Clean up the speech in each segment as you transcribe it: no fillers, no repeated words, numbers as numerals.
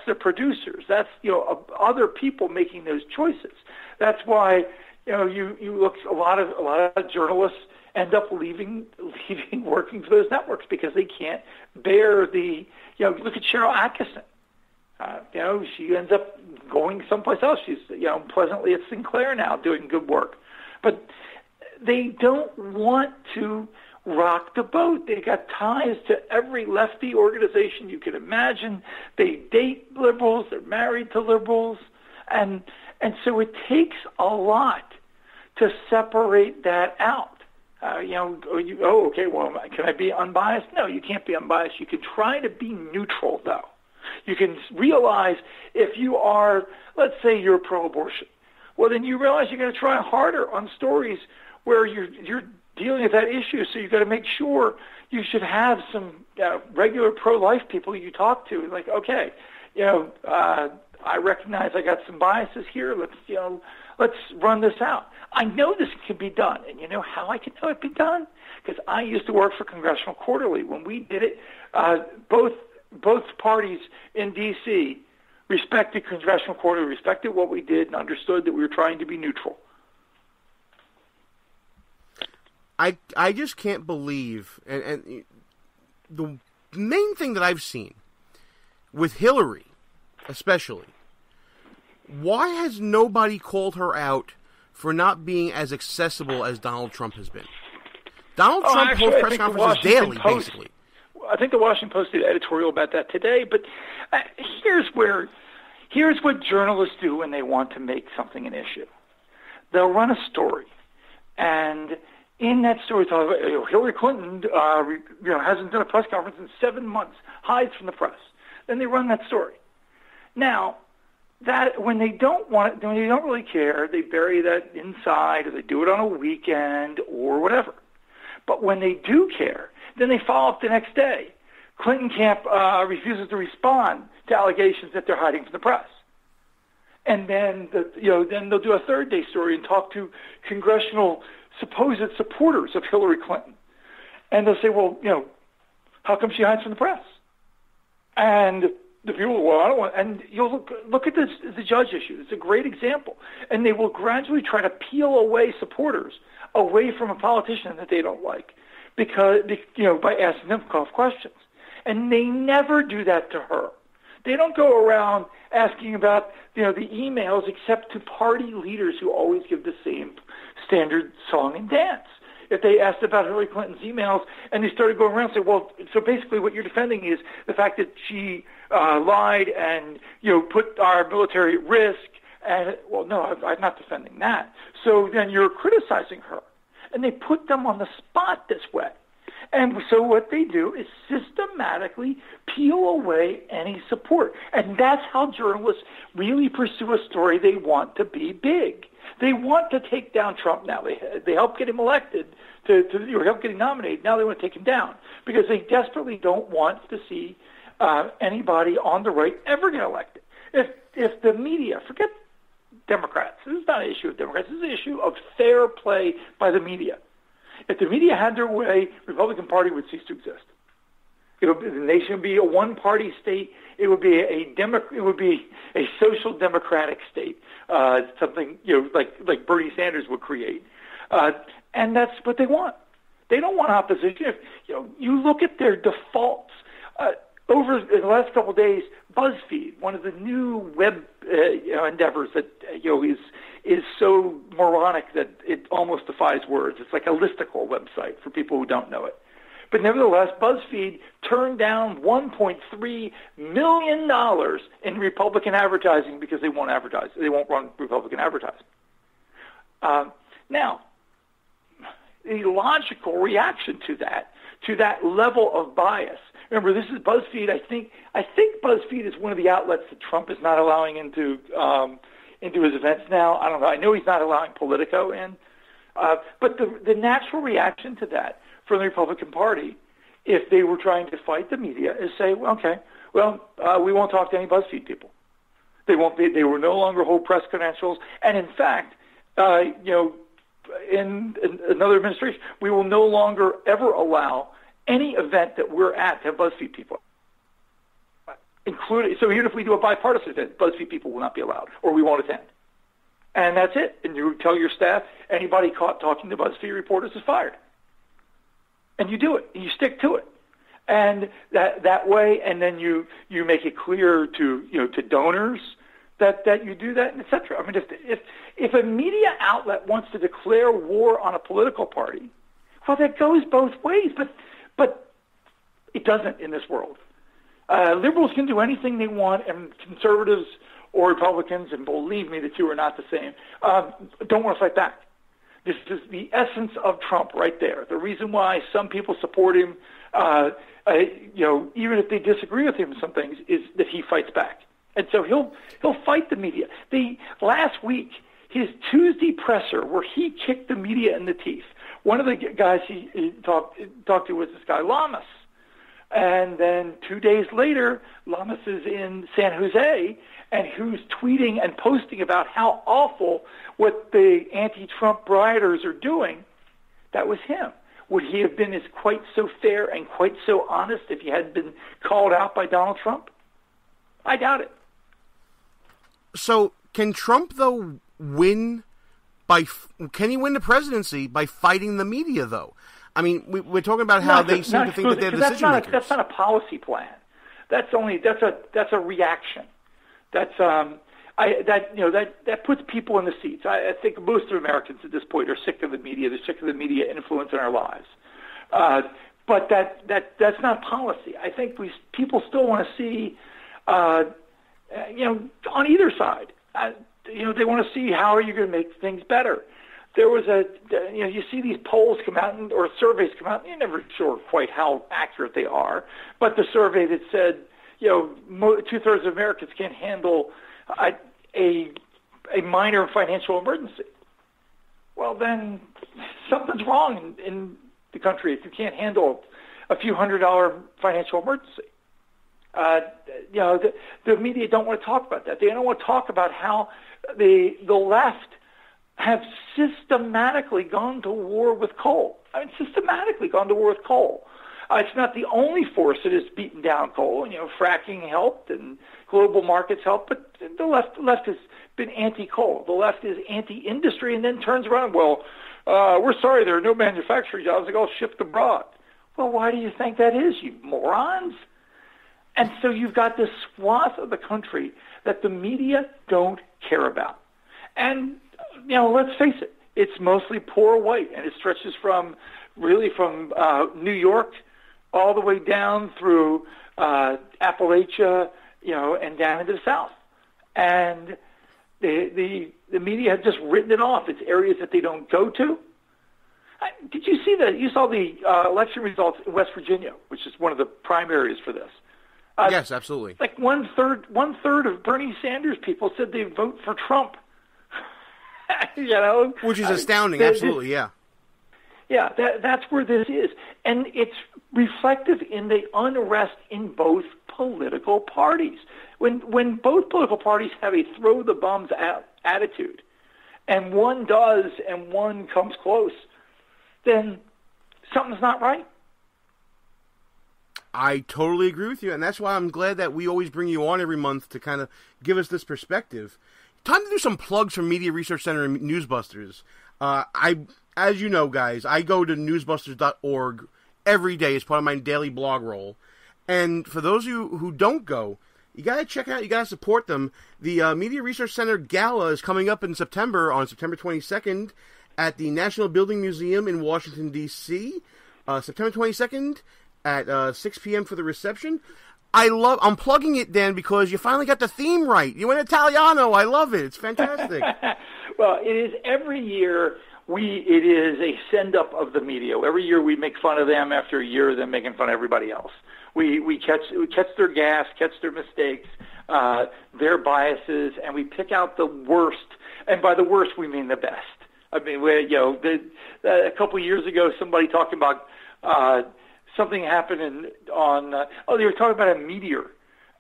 the producers. That's, other people making those choices. That's why, you look, a lot of journalists end up leaving working for those networks because they can't bear the, look at Cheryl Atkinson. She ends up going someplace else. She's, pleasantly at Sinclair now doing good work. But they don't want to rock the boat. They got ties to every lefty organization you can imagine. They date liberals. They're married to liberals. And so it takes a lot to separate that out. Okay, well, can I be unbiased? No, you can't be unbiased. You can try to be neutral, though. You can realize if you are, let's say you're pro-abortion, well, then you realize you're going to try harder on stories where you're dealing with that issue. So you've got to make sure you should have some regular pro-life people you talk to. Like, okay, I recognize I got some biases here. Let's run this out. I know this can be done, and you know how I can know it be done? Because I used to work for Congressional Quarterly. When we did it, both parties in D.C. respected Congressional Quarterly, respected what we did, and understood that we were trying to be neutral. I just can't believe, and the main thing that I've seen with Hillary, especially, why has nobody called her out for not being as accessible as Donald Trump has been? Donald Trump holds press conferences daily, basically. I think the Washington Post did an editorial about that today, but here's what journalists do when they want to make something an issue. They'll run a story, and in that story, talk about, Hillary Clinton hasn't done a press conference in 7 months, hides from the press. Then they run that story. Now, that when they don't want it, when they don't really care, they bury that inside, or they do it on a weekend or whatever. But when they do care, then they follow up the next day. Clinton camp refuses to respond to allegations that they're hiding from the press, and then then they'll do a third day story and talk to congressional supposed supporters of Hillary Clinton, and they'll say, well, how come she hides from the press? And the people, well, I don't want, and you'll look at this, the judge issue. It's a great example. And they will gradually try to peel away supporters away from a politician that they don't like because, by asking them tough questions. And they never do that to her. They don't go around asking about, the emails except to party leaders who always give the same standard song and dance. If they asked about Hillary Clinton's emails and they started going around and say, well, so basically what you're defending is the fact that she lied and, put our military at risk. And, well, no, I'm not defending that. So then you're criticizing her. And they put them on the spot this way. And so what they do is systematically peel away any support. And that's how journalists really pursue a story they want to be big. They want to take down Trump now. They help get him elected or help get him nominated. Now they want to take him down because they desperately don't want to see anybody on the right ever get elected. If the media, forget Democrats, this is not an issue of Democrats, this is an issue of fair play by the media. If the media had their way, the Republican Party would cease to exist. The nation would be a one-party state. It would be a social democratic state, something like Bernie Sanders would create, and that's what they want. They don't want opposition. If you look at their defaults over the last couple of days, BuzzFeed, one of the new web endeavors that is so moronic that it almost defies words. It's like a listicle website for people who don't know it. But nevertheless, BuzzFeed turned down $1.3 million in Republican advertising because they won't advertise. They won't run Republican advertising. Now, the logical reaction to that level of bias. Remember, this is BuzzFeed. I think BuzzFeed is one of the outlets that Trump is not allowing into his events now. I don't know. I know he's not allowing Politico in. But the natural reaction to that from the Republican Party, if they were trying to fight the media, is say, well, okay, we won't talk to any BuzzFeed people. They won't be. They will no longer hold press credentials. And in fact, in another administration, we will no longer ever allow any event that we're at to have BuzzFeed people. including, so even if we do a bipartisan event, BuzzFeed people will not be allowed, or we won't attend. And that's it. And you tell your staff, anybody caught talking to BuzzFeed reporters is fired. And you do it. And you stick to it. And that way, and then you make it clear to donors that you do that, et cetera. I mean, if a media outlet wants to declare war on a political party, well, that goes both ways. But it doesn't in this world. Liberals can do anything they want, and conservatives or Republicans, and believe me, the two are not the same, don't want to fight back. This is the essence of Trump right there. The reason why some people support him, even if they disagree with him in some things, is that he fights back. And so he'll fight the media. Last week, his Tuesday presser, where he kicked the media in the teeth, one of the guys he talked to was this guy, Lamas. And then 2 days later, Lamas is in San Jose, and who's tweeting and posting about how awful what the anti-Trump rioters are doing. That was him. Would he have been as quite so fair and quite so honest if he hadn't been called out by Donald Trump? I doubt it. So can Trump, though, win can he win the presidency by fighting the media, though? I mean, we're talking about how they seem to think that they're decision makers. That's not a policy plan. That's a reaction. That puts people in the seats. I think most of Americans at this point are sick of the media. They're sick of the media influencing our lives. But that's not policy. I think people still want to see, on either side. They want to see how are you going to make things better. There was you see these polls come out or surveys come out, and you're never sure quite how accurate they are. But the survey that said, 2/3 of Americans can't handle a minor financial emergency. Well, then something's wrong in the country if you can't handle a few $100 financial emergency. The media don't want to talk about that. They don't want to talk about how the left have systematically gone to war with coal. Systematically gone to war with coal. It's not the only force that has beaten down coal. Fracking helped and global markets helped, but the left has been anti-coal. The left is anti-industry, and then turns around, we're sorry, there are no manufacturing jobs. They all shipped abroad. Well, why do you think that is, you morons? And so you've got this swath of the country that the media don't care about. And, let's face it, it's mostly poor white, and it stretches from New York all the way down through Appalachia, and down into the South. And the media have just written it off. It's areas that they don't go to. Did you see that? You saw the election results in West Virginia, which is one of the prime areas for this. Yes, absolutely. Like one third of Bernie Sanders people said they vote for Trump. Which is astounding. Absolutely, yeah. Yeah, that's where this is, and it's reflective in the unrest in both political parties. When both political parties have a throw the bums attitude, and one does and one comes close, then something's not right. I totally agree with you, and that's why I'm glad that we always bring you on every month to kind of give us this perspective. Time to do some plugs for Media Research Center and Newsbusters. As you know, guys, I go to newsbusters.org every day as part of my daily blog roll. And for those of you who don't go, you got to check it out. You got to support them. The Media Research Center Gala is coming up in September, on September 22nd, at the National Building Museum in Washington, D.C. September 22nd at 6 p.m. for the reception. I'm plugging it, Dan, because you finally got the theme right. You went Italiano. I love it. It's fantastic. Well, it is every year. It is a send-up of the media. Every year we make fun of them after a year of them making fun of everybody else. We catch their gaffes, catch their mistakes, their biases, and we pick out the worst. And by the worst, we mean the best. I mean, a couple of years ago, somebody talking about something happened they were talking about a meteor.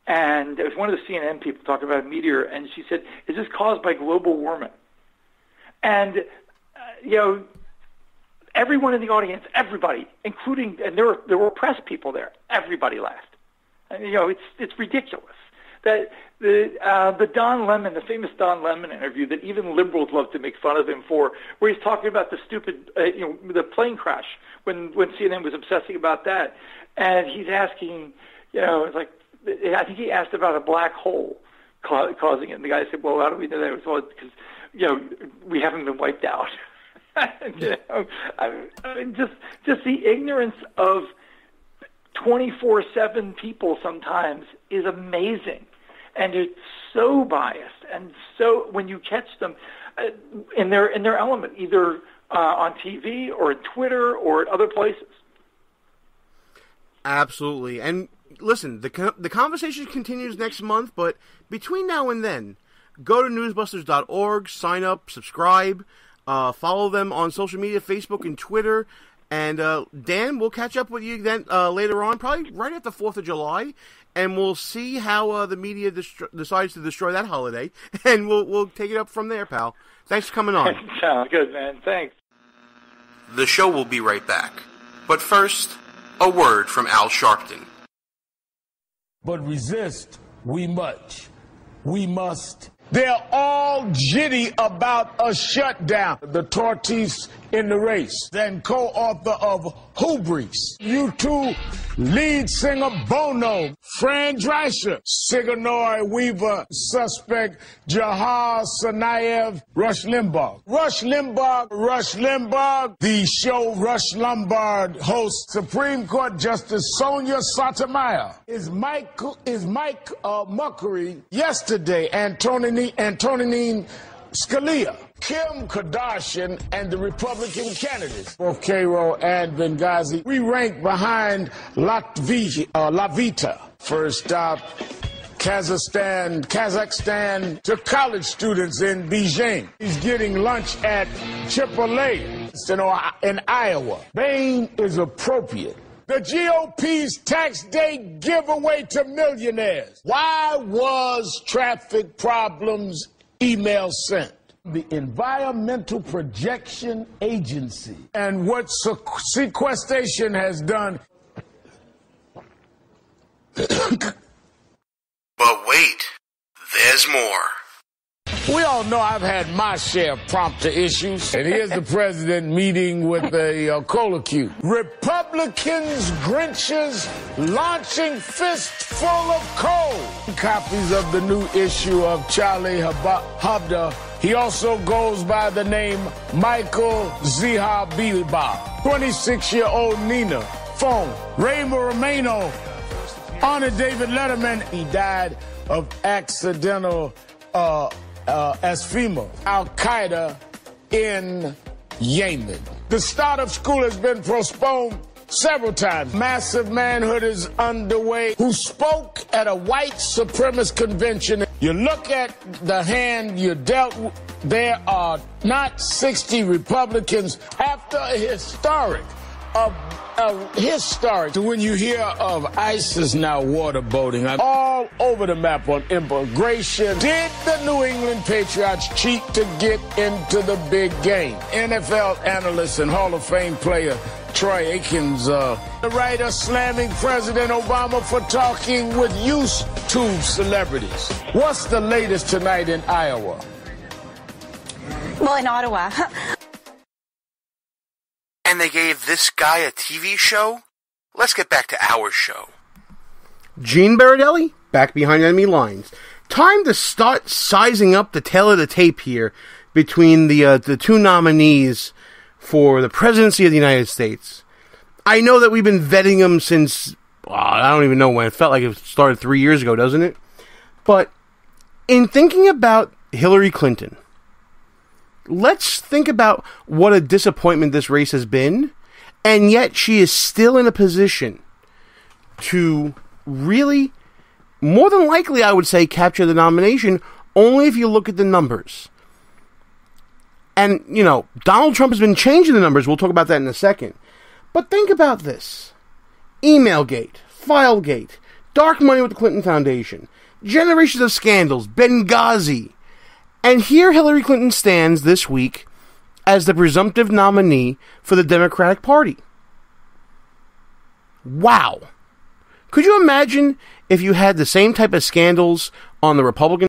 And it was one of the CNN people talking about a meteor, and she said, is this caused by global warming? And everyone in the audience, everybody, including, and there were press people there, everybody laughed. And, it's ridiculous. that the Don Lemon, the famous Don Lemon interview that even liberals love to make fun of him for, where he's talking about the stupid, the plane crash when CNN was obsessing about that, and he's asking, it's like, I think he asked about a black hole causing it, and the guy said, well, how do we know that? It was, well, because we haven't been wiped out. I mean, just the ignorance of 24/7 people sometimes is amazing, and it's so biased, and so when you catch them in their element, either on TV or at Twitter or at other places. Absolutely, and listen, the conversation continues next month, but between now and then, go to newsbusters.org, sign up, subscribe, follow them on social media, Facebook and Twitter. And Dan, we'll catch up with you then later on, probably right at the 4th of July, and we'll see how the media decides to destroy that holiday, and we'll take it up from there, pal. Thanks for coming on. Sounds good, man. Thanks. The show will be right back. But first, a word from Al Sharpton. But resist we much. We must. They're all jitty about a shutdown. The tortoise in the race, then co-author of Hubris. U2 lead singer Bono, Fran Drescher, Sigourney Weaver, suspect Jahar Tsarnaev, Rush Limbaugh. Rush Limbaugh, the show Rush Lombard hosts Supreme Court Justice Sonia Sotomayor. Is Mike Muckery yesterday, Antonin Scalia, Kim Kardashian, and the Republican candidates, both Cairo and Benghazi. We rank behind Lavita. First stop, Kazakhstan to college students in Beijing. He's getting lunch at Chipotle in Iowa. Bain is appropriate. The GOP's tax day giveaway to millionaires. Why was traffic problems email sent? The Environmental Projection Agency. And what sequestration has done. But wait, there's more. We all know I've had my share of prompter issues. And here's the president meeting with a cola cube. Republicans, Grinches, launching fistful of coal. Copies of the new issue of Charlie Hebdo. He also goes by the name Michael Zahabilba. 26-year-old Nina. Phone. Ray Romano. Honor David Letterman. He died of accidental asphyxia. Al-Qaeda in Yemen. The start of school has been postponed several times. Massive manhood is underway. Who spoke at a white supremacist convention. You look at the hand you dealt with, there are not 60 Republicans after a historic. When you hear of ISIS now waterboating, I'm all over the map on immigration. Did the New England Patriots cheat to get into the big game? NFL analyst and Hall of Fame player Troy Aikens, the writer slamming President Obama for talking with YouTube celebrities. What's the latest tonight in Iowa? Well, in Ottawa. And they gave this guy a TV show? Let's get back to our show. Gene Baradelli, back behind enemy lines. Time to start sizing up the tail of the tape here between the two nominees for the presidency of the United States. I know that we've been vetting them since, I don't even know when. It felt like it started 3 years ago, doesn't it? But in thinking about Hillary Clinton, let's think about what a disappointment this race has been, and yet she is still in a position to really, more than likely, I would say, capture the nomination, only if you look at the numbers. And, Donald Trump has been changing the numbers. We'll talk about that in a second. But think about this. Emailgate, Filegate, dark money with the Clinton Foundation, generations of scandals, Benghazi. And here Hillary Clinton stands this week as the presumptive nominee for the Democratic Party. Wow. Could you imagine if you had the same type of scandals on the Republican